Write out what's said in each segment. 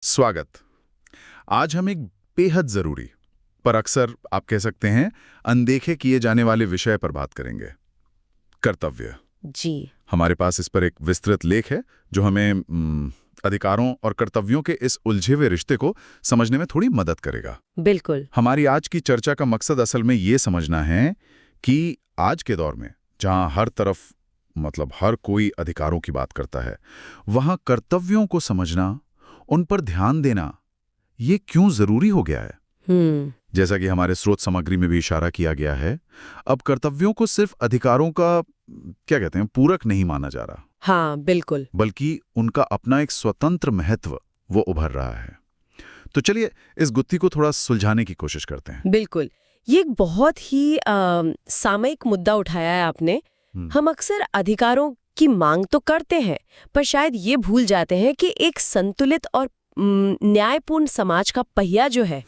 स्वागत। आज हम एक बेहद जरूरी पर अक्सर आप कह सकते हैं अनदेखे किए जाने वाले विषय पर बात करेंगे, कर्तव्य। जी। हमारे पास इस पर एक विस्तृत लेख है जो हमें अधिकारों और कर्तव्यों के इस उलझे हुए रिश्ते को समझने में थोड़ी मदद करेगा। बिल्कुल। हमारी आज की चर्चा का मकसद असल में ये समझना है कि आज के दौर में जहां हर तरफ हर कोई अधिकारों की बात करता है, वहां कर्तव्यों को समझना, उन पर ध्यान देना, ये क्यों जरूरी हो गया है। जैसा कि हमारे स्रोत सामग्री में भी इशारा किया गया है, अब कर्तव्यों को सिर्फ अधिकारों का पूरक नहीं माना जा रहा। हाँ, बिल्कुल। बल्कि उनका अपना एक स्वतंत्र महत्व वो उभर रहा है। तो चलिए इस गुत्थी को थोड़ा सुलझाने की कोशिश करते हैं। बिल्कुल। ये एक बहुत ही सामयिक मुद्दा उठाया है आपने। हम अक्सर अधिकारों की मांग तो करते हैं, पर शायद ये भूल जाते हैं कि एक संतुलित और न्यायपूर्ण समाज का पहिया जो है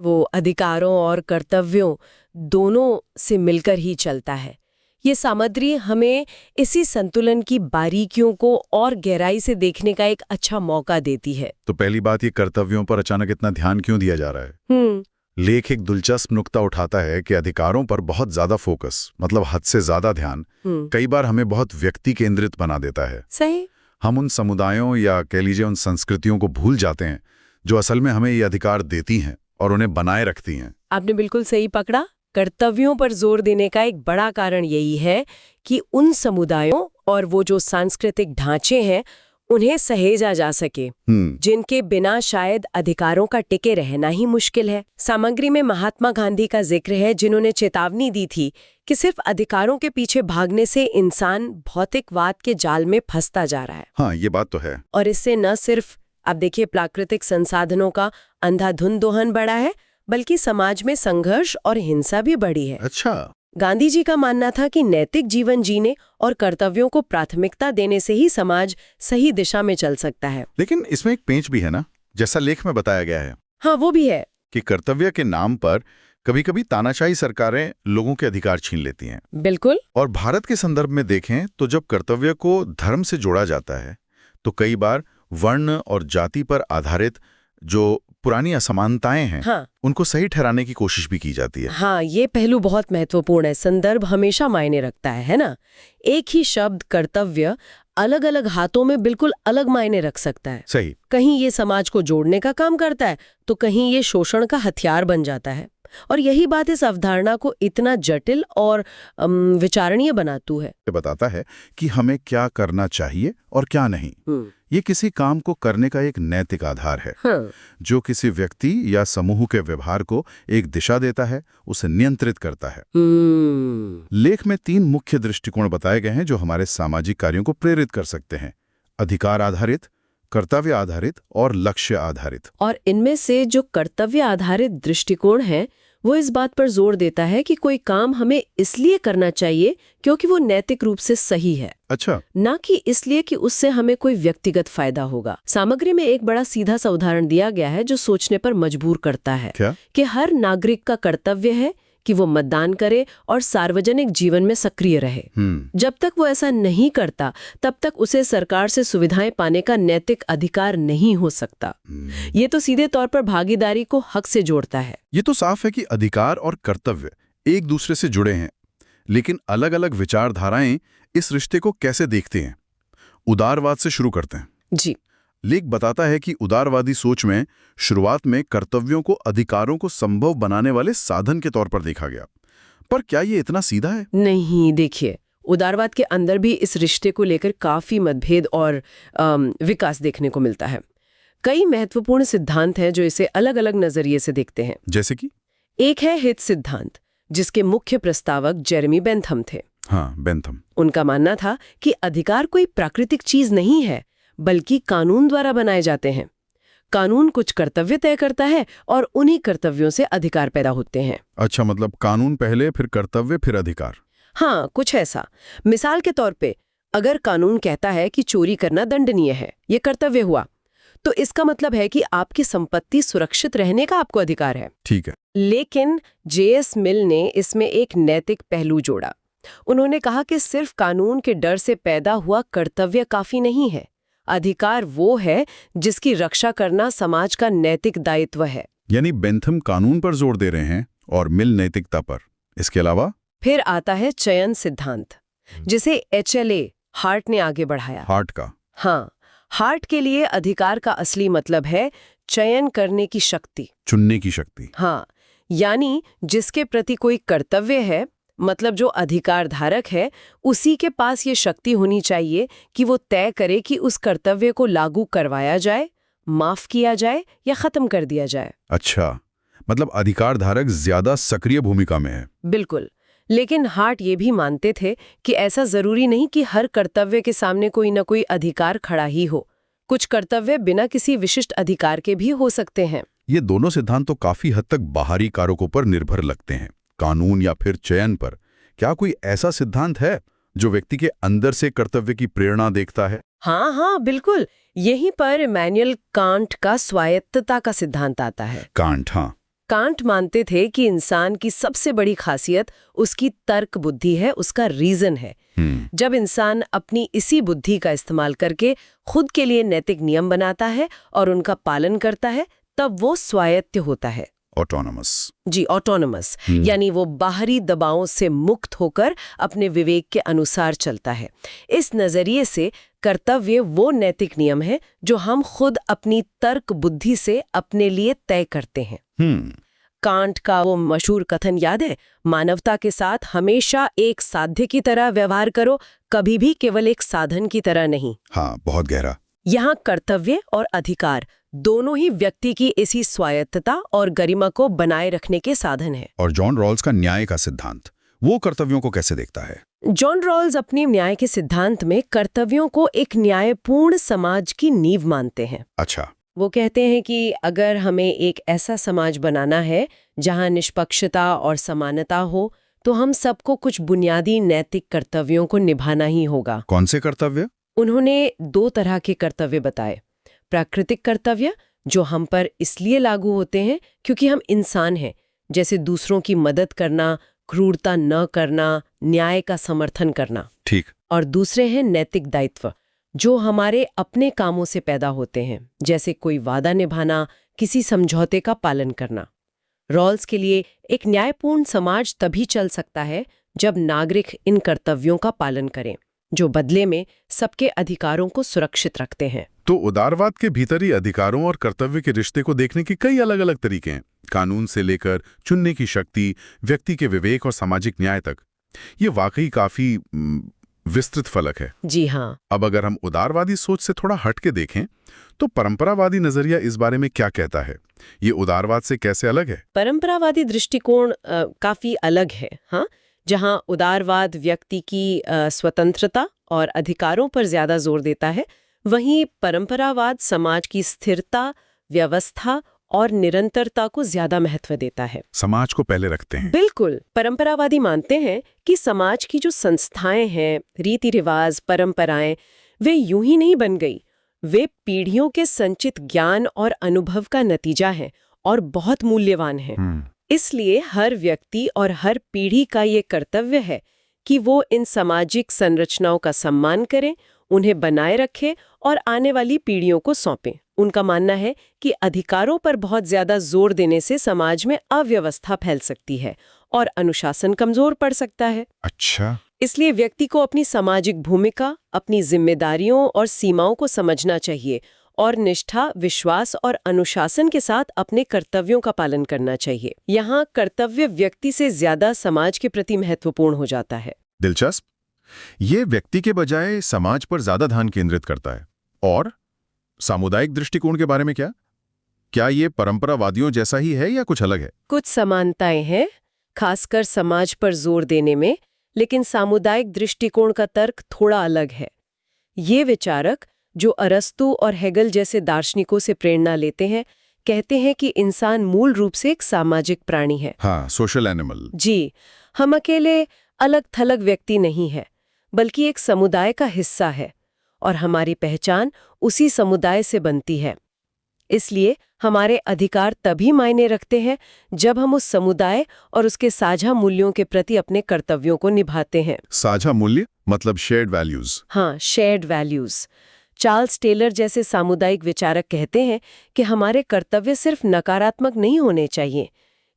वो अधिकारों और कर्तव्यों दोनों से मिलकर ही चलता है। ये सामग्री हमें इसी संतुलन की बारीकियों को और गहराई से देखने का एक अच्छा मौका देती है। तो पहली बात, ये कर्तव्यों पर अचानक इतना ध्यान क्यों दिया जा रहा है? लेख एक दिलचस्प नुक्ता उठाता है कि अधिकारों पर बहुत ज्यादा फोकस, हद से ज्यादा ध्यान, कई बार हमें बहुत व्यक्ति केंद्रित बना देता है। सही। हम उन समुदायों या कह लीजिए उन संस्कृतियों को भूल जाते हैं जो असल में हमें ये अधिकार देती हैं और उन्हें बनाए रखती हैं। आपने बिल्कुल सही पकड़ा। कर्तव्यों पर जोर देने का एक बड़ा कारण यही है कि उन समुदायों और वो जो सांस्कृतिक ढांचे हैं उन्हें सहेजा जा सके, जिनके बिना शायद अधिकारों का टिके रहना ही मुश्किल है। सामग्री में महात्मा गांधी का जिक्र है, जिन्होंने चेतावनी दी थी कि सिर्फ अधिकारों के पीछे भागने से इंसान भौतिकवाद के जाल में फंसता जा रहा है। हाँ, ये बात तो है। और इससे न सिर्फ आप देखिए प्राकृतिक संसाधनों का अंधाधुंध दोहन बढ़ा है, बल्कि समाज में संघर्ष और हिंसा भी बढ़ी है। अच्छा। गांधी जी का मानना था कि नैतिक जीवन जीने और कर्तव्यों को प्राथमिकता देने से ही समाज सही दिशा में चल सकता है। लेकिन इसमें एक पेंच भी है ना, जैसा लेख में बताया गया है। हाँ, वो भी है कि कर्तव्य के नाम पर कभी-कभी तानाशाही सरकारें लोगों के अधिकार छीन लेती हैं। बिल्कुल। और भारत के संदर्भ में देखें तो जब कर्तव्य को धर्म से जोड़ा जाता है तो कई बार वर्ण और जाति पर आधारित जो पुरानी असमानताएं हैं, हाँ, उनको सही ठहराने की कोशिश भी की जाती है। हाँ, ये पहलू बहुत महत्वपूर्ण है। संदर्भ हमेशा मायने रखता है ना। एक ही शब्द कर्तव्य अलग अलग हाथों में बिल्कुल अलग मायने रख सकता है। सही। कहीं ये समाज को जोड़ने का काम करता है तो कहीं ये शोषण का हथियार बन जाता है। और यही बात इस अवधारणा को इतना जटिल और विचारणीय बनाती है। बताता है कि हमें क्या करना चाहिए और क्या नहीं। ये किसी काम को करने का एक नैतिक आधार है। हाँ। जो किसी व्यक्ति या समूह के व्यवहार को एक दिशा देता है, उसे नियंत्रित करता है। लेख में 3 मुख्य दृष्टिकोण बताए गए हैं जो हमारे सामाजिक कार्यों को प्रेरित कर सकते हैं: अधिकार आधारित, कर्तव्य आधारित और लक्ष्य आधारित। और इनमें से जो कर्तव्य आधारित दृष्टिकोण है वो इस बात पर जोर देता है कि कोई काम हमें इसलिए करना चाहिए क्योंकि वो नैतिक रूप से सही है। अच्छा। ना कि इसलिए कि उससे हमें कोई व्यक्तिगत फायदा होगा। सामग्री में एक बड़ा सीधा सा उदाहरण दिया गया है जो सोचने पर मजबूर करता है। क्या? कि हर नागरिक का कर्तव्य है कि वो मतदान करे और सार्वजनिक जीवन में सक्रिय रहे। जब तक वो ऐसा नहीं करता तब तक उसे सरकार से सुविधाएं पाने का नैतिक अधिकार नहीं हो सकता। ये तो सीधे तौर पर भागीदारी को हक से जोड़ता है। ये तो साफ है कि अधिकार और कर्तव्य एक दूसरे से जुड़े हैं, लेकिन अलग अलग विचारधाराएं इस रिश्ते को कैसे देखते हैं। उदारवाद से शुरू करते हैं। जी। लेख बताता है कि उदारवादी सोच में शुरुआत में कर्तव्यों को अधिकारों को संभव बनाने वाले साधन के तौर पर देखा गया, पर क्या ये इतना सीधा है? नहीं, देखिए, उदारवाद के अंदर भी इस रिश्ते को लेकर काफी मतभेद और विकास देखने को मिलता है। कई महत्वपूर्ण सिद्धांत हैं जो इसे अलग अलग नजरिए से देखते हैं। जैसे कि एक है हित सिद्धांत, जिसके मुख्य प्रस्तावक जेरेमी बेंथम थे। हाँ, बेंथम। उनका मानना था कि अधिकार कोई प्राकृतिक चीज नहीं है, बल्कि कानून द्वारा बनाए जाते हैं। कानून कुछ कर्तव्य तय करता है और उन्हीं कर्तव्यों से अधिकार पैदा होते हैं। अच्छा, कानून पहले, फिर कर्तव्य, फिर अधिकार। हाँ, कुछ ऐसा। मिसाल के तौर पे अगर कानून कहता है कि चोरी करना दंडनीय है, ये कर्तव्य हुआ, तो इसका मतलब है कि आपकी संपत्ति सुरक्षित रहने का आपको अधिकार है। ठीक है। लेकिन जे.एस. मिल ने इसमें एक नैतिक पहलू जोड़ा। उन्होंने कहा कि सिर्फ कानून के डर से पैदा हुआ कर्तव्य काफी नहीं है, अधिकार वो है जिसकी रक्षा करना समाज का नैतिक दायित्व है। यानी बेंथम कानून पर जोर दे रहे हैं और मिल नैतिकता पर। इसके अलावा फिर आता है चयन सिद्धांत, जिसे HLA हार्ट ने आगे बढ़ाया। हार्ट का? हाँ, हार्ट के लिए अधिकार का असली मतलब है चयन करने की शक्ति, चुनने की शक्ति। हाँ, यानी जिसके प्रति कोई कर्तव्य है, मतलब जो अधिकार धारक है, उसी के पास ये शक्ति होनी चाहिए कि वो तय करे कि उस कर्तव्य को लागू करवाया जाए, माफ किया जाए या खत्म कर दिया जाए। अच्छा, मतलब अधिकार धारक ज्यादा सक्रिय भूमिका में है। बिल्कुल, लेकिन हार्ट ये भी मानते थे कि ऐसा जरूरी नहीं कि हर कर्तव्य के सामने कोई न कोई अधिकार खड़ा ही हो। कुछ कर्तव्य बिना किसी विशिष्ट अधिकार के भी हो सकते हैं। ये दोनों सिद्धांत तो काफी हद तक बाहरी कारकों पर निर्भर लगते हैं, कानून या फिर चयन पर। क्या कोई ऐसा सिद्धांत है जो व्यक्ति के अंदर से कर्तव्य की प्रेरणा देखता है? हाँ, बिल्कुल। यहीं पर इमैनुअल कांट का स्वायत्तता का सिद्धांत आता है। कांट? हाँ। कांट मानते थे कि इंसान की सबसे बड़ी खासियत उसकी तर्क बुद्धि है, उसका रीजन है। जब इंसान अपनी इसी बुद्धि का इस्तेमाल करके खुद के लिए नैतिक नियम बनाता है और उनका पालन करता है, तब वो स्वायत्त होता है। ऑटोनमस। जी, ऑटोनमस, यानी वो बाहरी दबावों से मुक्त होकर अपने विवेक के अनुसार चलता है। इस नजरिए से कर्तव्य वो नैतिक नियम है जो हम खुद अपनी तर्क बुद्धि से अपने लिए तय करते हैं। कांट का वो मशहूर कथन याद है, मानवता के साथ हमेशा एक साध्य की तरह व्यवहार करो, कभी भी केवल एक साधन की तरह नहीं। हाँ, बहुत गहरा। यहाँ कर्तव्य और अधिकार दोनों ही व्यक्ति की इसी स्वायत्तता और गरिमा को बनाए रखने के साधन है। और जॉन रॉल्स का न्याय का सिद्धांत, वो कर्तव्यों को कैसे देखता है? जॉन रॉल्स अपने न्याय के सिद्धांत में कर्तव्यों को एक न्यायपूर्ण समाज की नींव मानते हैं। अच्छा। वो कहते हैं कि अगर हमें एक ऐसा समाज बनाना है जहां निष्पक्षता और समानता हो, तो हम सबको कुछ बुनियादी नैतिक कर्तव्यों को निभाना ही होगा। कौन से कर्तव्य? उन्होंने 2 तरह के कर्तव्य बताए। प्राकृतिक कर्तव्य, जो हम पर इसलिए लागू होते हैं क्योंकि हम इंसान हैं, जैसे दूसरों की मदद करना, क्रूरता न करना, न्याय का समर्थन करना। ठीक। और दूसरे हैं नैतिक दायित्व, जो हमारे अपने कामों से पैदा होते हैं, जैसे कोई वादा निभाना, किसी समझौते का पालन करना। रॉल्स के लिए एक न्यायपूर्ण समाज तभी चल सकता है जब नागरिक इन कर्तव्यों का पालन करें, जो बदले में सबके अधिकारों को सुरक्षित रखते हैं। तो उदारवाद के भीतर ही अधिकारों और कर्तव्य के रिश्ते को देखने की कई अलग अलग तरीके हैं, कानून से लेकर चुनने की शक्ति, व्यक्ति के विवेक और सामाजिक न्याय तक। ये वाकई काफी विस्तृत फलक है। जी हाँ। अब अगर हम उदारवादी सोच से थोड़ा हट के देखें, तो परंपरावादी नजरिया इस बारे में क्या कहता है? ये उदारवाद से कैसे अलग है? परंपरावादी दृष्टिकोण काफी अलग है। हाँ, जहाँ उदारवाद व्यक्ति की स्वतंत्रता और अधिकारों पर ज्यादा जोर देता है, वहीं परंपरावाद समाज की स्थिरता, व्यवस्था और निरंतरता को ज्यादा महत्व देता है। समाज को पहले रखते हैं। बिल्कुल। परंपरावादी मानते हैं कि समाज की जो संस्थाएं हैं, रीति रिवाज, परंपराएं, वे यूं ही नहीं बन गई। वे पीढ़ियों के संचित ज्ञान और अनुभव का नतीजा है और बहुत मूल्यवान है। इसलिए हर व्यक्ति और हर पीढ़ी का ये कर्तव्य है कि वो इन सामाजिक संरचनाओं का सम्मान करें, उन्हें बनाए रखें और आने वाली पीढ़ियों को सौंपें। उनका मानना है कि अधिकारों पर बहुत ज्यादा जोर देने से समाज में अव्यवस्था फैल सकती है और अनुशासन कमजोर पड़ सकता है। अच्छा। इसलिए व्यक्ति को अपनी सामाजिक भूमिका, अपनी जिम्मेदारियों और सीमाओं को समझना चाहिए और निष्ठा, विश्वास और अनुशासन के साथ अपने कर्तव्यों का पालन करना चाहिए। यहाँ कर्तव्य व्यक्ति से ज्यादा समाज के प्रति महत्वपूर्ण हो जाता है। दिलचस्प। ये व्यक्ति के बजाय समाज पर ज्यादा ध्यान केंद्रित करता है। और सामुदायिक दृष्टिकोण के बारे में क्या ये परंपरावादियों जैसा ही है या कुछ अलग है? कुछ समानताएं हैं, खासकर समाज पर जोर देने में, लेकिन सामुदायिक दृष्टिकोण का तर्क थोड़ा अलग है। ये विचारक, जो अरस्तु और हेगल जैसे दार्शनिकों से प्रेरणा लेते हैं, कहते हैं कि इंसान मूल रूप से एक सामाजिक प्राणी है। हाँ, सोशल एनिमल। जी, हम अकेले अलग थलग व्यक्ति नहीं है, बल्कि एक समुदाय का हिस्सा है और हमारी पहचान उसी समुदाय से बनती है। इसलिए हमारे अधिकार तभी मायने रखते हैं जब हम उस समुदाय और उसके साझा मूल्यों के प्रति अपने कर्तव्यों को निभाते हैं। साझा मूल्य मतलब शेयर्ड वैल्यूज। हाँ, शेयर्ड वैल्यूज। चार्ल्स टेलर जैसे सामुदायिक विचारक कहते हैं कि हमारे कर्तव्य सिर्फ नकारात्मक नहीं होने चाहिए,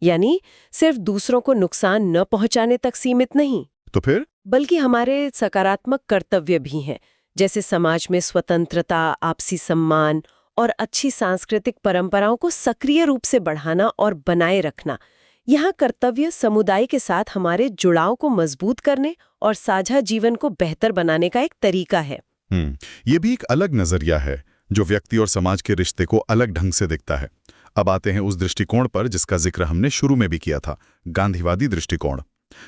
यानी सिर्फ दूसरों को नुकसान न पहुंचाने तक सीमित नहीं, तो फिर बल्कि हमारे सकारात्मक कर्तव्य भी हैं, जैसे समाज में स्वतंत्रता, आपसी सम्मान और अच्छी सांस्कृतिक परंपराओं को सक्रिय रूप से बढ़ाना और बनाए रखना। यहाँ कर्तव्य समुदाय के साथ हमारे जुड़ाव को मजबूत करने और साझा जीवन को बेहतर बनाने का एक तरीका है। ये भी एक अलग नजरिया है जो व्यक्ति और समाज के रिश्ते को अलग ढंग से दिखता है। अब आते हैं उस दृष्टिकोण पर जिसका जिक्र हमने शुरू में भी किया था, गांधीवादी दृष्टिकोण।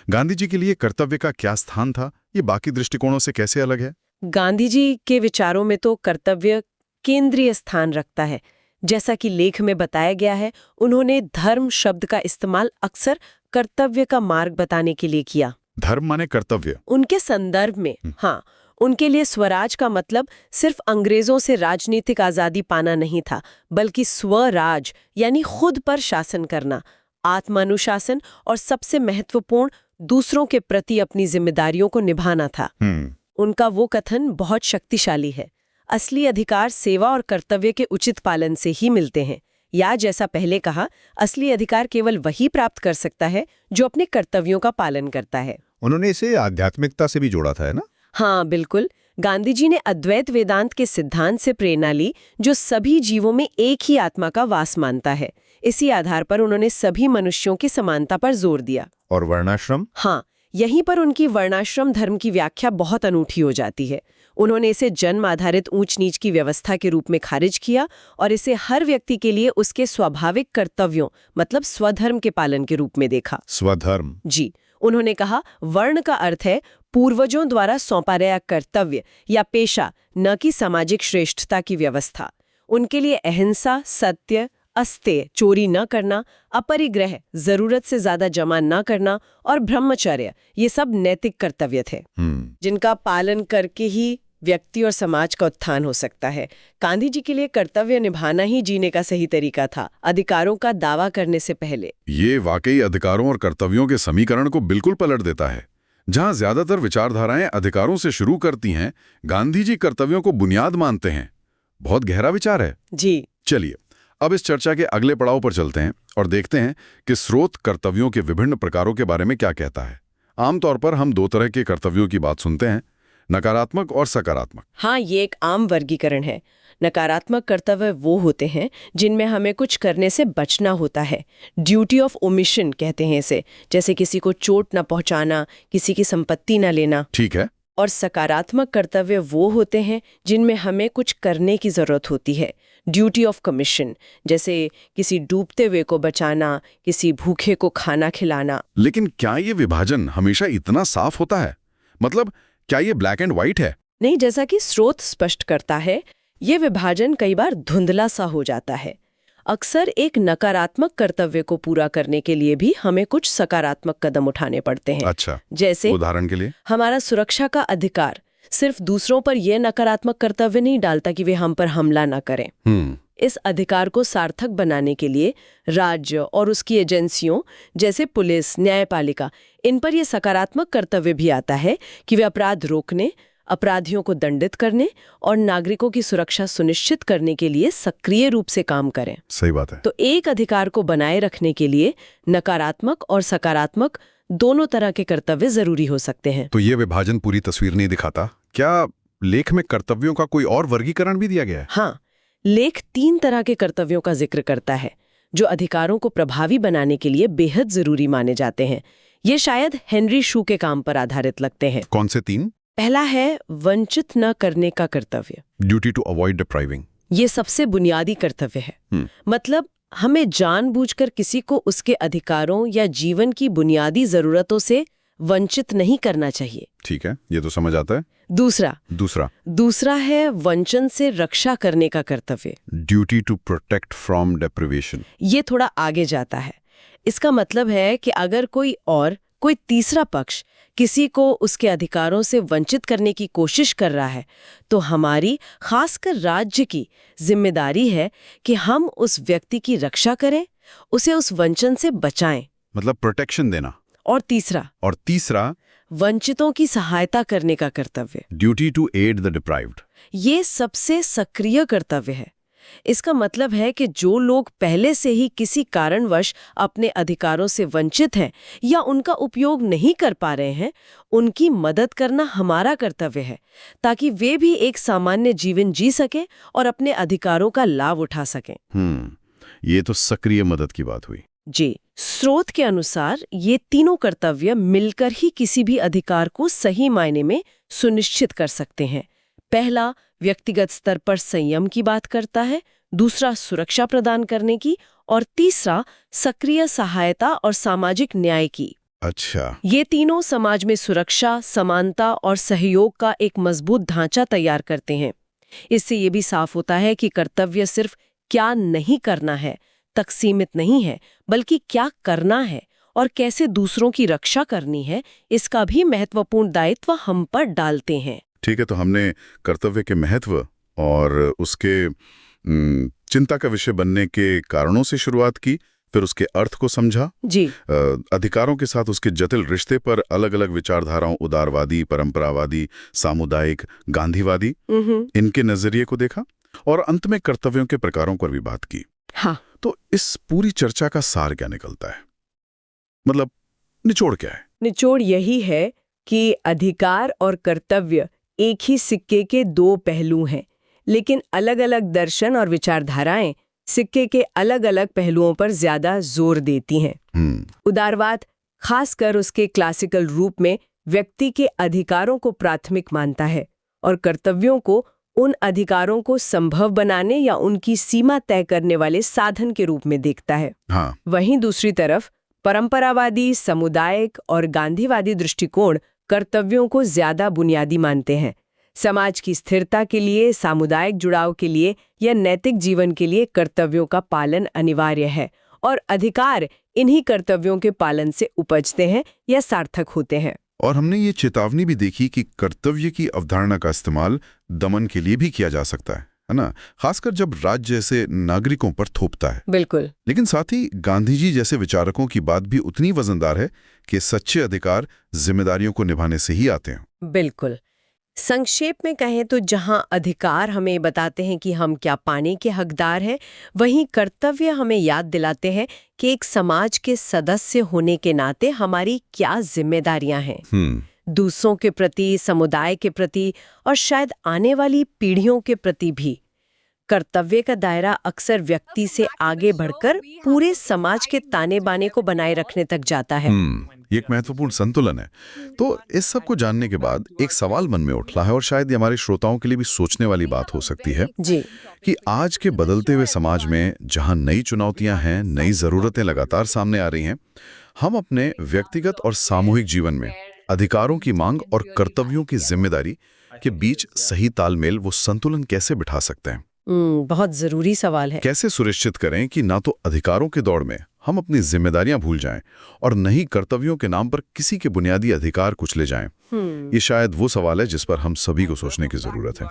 गांधी जी के लिए कर्तव्य का क्या स्थान था, ये बाकी दृष्टिकोणों से कैसे अलग है? गांधी जी के विचारों में तो कर्तव्य केंद्रीय स्थान रखता है। जैसा कि लेख में बताया गया है, उन्होंने धर्म शब्द का इस्तेमाल अक्सर कर्तव्य का मार्ग बताने के लिए किया। धर्म माने कर्तव्य? उनके संदर्भ में हाँ, उनके लिए स्वराज का मतलब सिर्फ अंग्रेजों से राजनीतिक आजादी पाना नहीं था, बल्कि स्वराज यानी खुद पर शासन करना, आत्मानुशासन और सबसे महत्वपूर्ण दूसरों के प्रति अपनी जिम्मेदारियों को निभाना था। उनका वो कथन बहुत शक्तिशाली है। असली अधिकार सेवा और कर्तव्य के उचित पालन से ही मिलते हैं, या जैसा पहले कहा, असली अधिकार केवल वही प्राप्त कर सकता है जो अपने कर्तव्यों का पालन करता है। उन्होंने इसे आध्यात्मिकता से भी जोड़ा था, है ना? हाँ बिल्कुल। गांधी जी ने अद्वैत वेदांत के सिद्धांत से प्रेरणा ली, जो सभी जीवों में एक ही आत्मा का वास मानता है। इसी आधार पर उन्होंने सभी मनुष्यों की समानता पर जोर दिया। और वर्णाश्रम? हाँ, यहीं पर उनकी वर्णाश्रम धर्म की व्याख्या बहुत अनूठी हो जाती है। उन्होंने इसे जन्म आधारित ऊंच नीच की व्यवस्था के रूप में खारिज किया और इसे हर व्यक्ति के लिए उसके स्वाभाविक कर्तव्यों मतलब स्वधर्म के पालन के रूप में देखा। स्वधर्म? जी। उन्होंने कहा, वर्ण का अर्थ है पूर्वजों द्वारा सौंपा गया कर्तव्य या पेशा, न कि सामाजिक श्रेष्ठता की व्यवस्था। उनके लिए अहिंसा, सत्य, अस्तेय, चोरी न करना, अपरिग्रह, जरूरत से ज्यादा जमा न करना और ब्रह्मचर्य, ये सब नैतिक कर्तव्य थे, जिनका पालन करके ही व्यक्ति और समाज का उत्थान हो सकता है। गांधी जी के लिए कर्तव्य निभाना ही जीने का सही तरीका था, अधिकारों का दावा करने से पहले। ये वाकई अधिकारों और कर्तव्यों के समीकरण को बिल्कुल पलट देता है। जहां ज्यादातर विचारधाराएं अधिकारों से शुरू करती हैं, गांधी जी कर्तव्यों को बुनियाद मानते हैं। बहुत गहरा विचार है जी। चलिए अब इस चर्चा के अगले पड़ाव पर चलते हैं और देखते हैं कि स्रोत कर्तव्यों के विभिन्न प्रकारों के बारे में क्या कहता है। आमतौर पर हम दो तरह के कर्तव्यों की बात सुनते हैं, नकारात्मक और सकारात्मक। हाँ, ये एक आम वर्गीकरण है। नकारात्मक कर्तव्य वो होते हैं जिनमें हमें कुछ करने से बचना होता है, ड्यूटी ऑफ ओमिशन कहते हैं इसे, जैसे किसी को चोट न पहुंचाना, किसी की संपत्ति न लेना। ठीक है। और सकारात्मक कर्तव्य वो होते हैं जिनमें हमें कुछ करने की जरूरत होती है, ड्यूटी ऑफ कमीशन, जैसे किसी डूबते हुए को बचाना, किसी भूखे को खाना खिलाना। लेकिन क्या ये विभाजन हमेशा इतना साफ होता है? मतलब क्या ये ब्लैक एंड व्हाइट है? नहीं, जैसा कि स्रोत स्पष्ट करता है, ये विभाजन कई बार धुंधला सा हो जाता है। अक्सर एक नकारात्मक कर्तव्य को पूरा करने के लिए भी हमें कुछ सकारात्मक कदम उठाने पड़ते हैं। अच्छा, जैसे उदाहरण के लिए हमारा सुरक्षा का अधिकार सिर्फ दूसरों पर यह नकारात्मक कर्तव्य नहीं डालता कि वे हम पर हमला न करें। इस अधिकार को सार्थक बनाने के लिए राज्य और उसकी एजेंसियों जैसे पुलिस, न्यायपालिका, इन पर यह सकारात्मक कर्तव्य भी आता है कि वे अपराध रोकने, अपराधियों को दंडित करने और नागरिकों की सुरक्षा सुनिश्चित करने के लिए सक्रिय रूप से काम करें। सही बात है। तो एक अधिकार को बनाए रखने के लिए नकारात्मक और सकारात्मक दोनों तरह के कर्तव्य जरूरी हो सकते हैं। तो ये विभाजन पूरी तस्वीर नहीं दिखाता। क्या लेख में कर्तव्यों का कोई और वर्गीकरण भी दिया गया है? हाँ, लेख 3 तरह के कर्तव्यों का जिक्र करता है जो अधिकारों को प्रभावी बनाने के लिए बेहद जरूरी माने जाते हैं। ये शायद हेनरी शू के काम पर आधारित लगते हैं। कौन से 3? पहला है वंचित न करने का कर्तव्य, ड्यूटी टू अवॉइड डिप्राइविंग। ये सबसे बुनियादी कर्तव्य है। मतलब हमें जानबूझकर किसी को उसके अधिकारों या जीवन की बुनियादी जरूरतों से वंचित नहीं करना चाहिए। ठीक है, ये तो समझ आता है। दूसरा है वंचन से रक्षा करने का कर्तव्य, duty to protect from deprivation. ये थोड़ा आगे जाता है। इसका मतलब है कि अगर कोई तीसरा पक्ष किसी को उसके अधिकारों से वंचित करने की कोशिश कर रहा है, तो हमारी, खासकर राज्य की, जिम्मेदारी है कि हम उस व्यक्ति की रक्षा करें, उसे उस वंचन से बचाएं। मतलब प्रोटेक्शन देना। और तीसरा वंचितों की सहायता करने का कर्तव्य। Duty to aid the deprived. ये सबसे सक्रिय कर्तव्य है। इसका मतलब है कि जो लोग पहले से ही किसी कारणवश अपने अधिकारों से वंचित हैं या उनका उपयोग नहीं कर पा रहे हैं, उनकी मदद करना हमारा कर्तव्य है, ताकि वे भी एक सामान्य जीवन जी सकें और अपने अधिकारों का लाभ उठा सकें। ये तो सक्रिय मदद की बात हुई। जी, स्रोत के अनुसार ये तीनों कर्तव्य मिलकर ही किसी भी अधिकार को सही मायने में सुनिश्चित कर सकते हैं। पहला व्यक्तिगत स्तर पर संयम की बात करता है, दूसरा सुरक्षा प्रदान करने की, और तीसरा सक्रिय सहायता और सामाजिक न्याय की। अच्छा। ये तीनों समाज में सुरक्षा, समानता और सहयोग का एक मजबूत ढांचा तैयार करते हैं। इससे ये भी साफ होता है कि कर्तव्य सिर्फ क्या नहीं करना है तक सीमित नहीं है, बल्कि क्या करना है और कैसे दूसरों की रक्षा करनी है, इसका भी महत्वपूर्ण दायित्व हम पर डालते हैं। ठीक है, तो हमने कर्तव्य के महत्व और उसके चिंता का विषय बनने के कारणों से शुरुआत की, फिर उसके अर्थ को समझा। जी। अधिकारों के साथ उसके जटिल रिश्ते पर अलग अलग विचारधाराओं, उदारवादी, परंपरावादी, सामुदायिक, गांधीवादी, इनके नजरिए को देखा और अंत में कर्तव्यों के प्रकारों पर भी बात की। हाँ। तो इस पूरी चर्चा का सार क्या निकलता है? मतलब निचोड़ क्या है? निचोड़ यही है कि अधिकार और कर्तव्य एक ही सिक्के के दो पहलू हैं, लेकिन अलग-अलग दर्शन और विचारधाराएं सिक्के के अलग-अलग पहलुओं पर ज्यादा जोर देती हैं। उदारवाद खासकर उसके क्लासिकल रूप में व्यक्ति के अधिकारों को प्राथमिक मानता है और कर्तव्यों को उन अधिकारों को संभव बनाने या उनकी सीमा तय करने वाले साधन के रूप में देखता है। हाँ। वहीं दूसरी तरफ परंपरावादी, सामुदायिक और गांधीवादी दृष्टिकोण कर्तव्यों को ज्यादा बुनियादी मानते हैं। समाज की स्थिरता के लिए, सामुदायिक जुड़ाव के लिए या नैतिक जीवन के लिए कर्तव्यों का पालन अनिवार्य है और अधिकार इन्हीं कर्तव्यों के पालन से उपजते हैं या सार्थक होते हैं। और हमने ये चेतावनी भी देखी कि कर्तव्य की अवधारणा का इस्तेमाल दमन के लिए भी किया जा सकता है ना? खासकर जब राज्य जैसे नागरिकों पर थोपता है। बिल्कुल। लेकिन साथ ही गांधी जी जैसे विचारकों की बात भी उतनी वजनदार है कि सच्चे अधिकार जिम्मेदारियों को निभाने से ही आते हैं। बिल्कुल। संक्षेप में कहें तो जहां अधिकार हमें बताते हैं कि हम क्या पाने के हकदार हैं, वहीं कर्तव्य हमें याद दिलाते हैं कि एक समाज के सदस्य होने के नाते हमारी क्या जिम्मेदारियां हैं। दूसरों के प्रति, समुदाय के प्रति और शायद आने वाली पीढ़ियों के प्रति भी। कर्तव्य का दायरा अक्सर व्यक्ति से आगे बढ़कर पूरे समाज के ताने बाने को बनाए रखने तक जाता है। ये एक महत्वपूर्ण संतुलन है। तो इस सब को जानने के बाद एक सवाल मन में उठता है और शायद ये हमारे श्रोताओं के लिए भी सोचने वाली बात हो सकती है जी। कि आज के बदलते हुए समाज में जहां नई चुनौतियां हैं, नई जरूरतें लगातार सामने आ रही हैं, हम अपने व्यक्तिगत और सामूहिक जीवन में अधिकारों की मांग और कर्तव्यों की जिम्मेदारी के बीच सही तालमेल, वो संतुलन कैसे बिठा सकते हैं? बहुत जरूरी सवाल है। कैसे सुनिश्चित करें कि ना तो अधिकारों के दौड़ में हम अपनी जिम्मेदारियां भूल जाएं और न ही कर्तव्यों के नाम पर किसी के बुनियादी अधिकार कुचले जाएं? ये शायद वो सवाल है जिस पर हम सभी को सोचने की जरूरत है।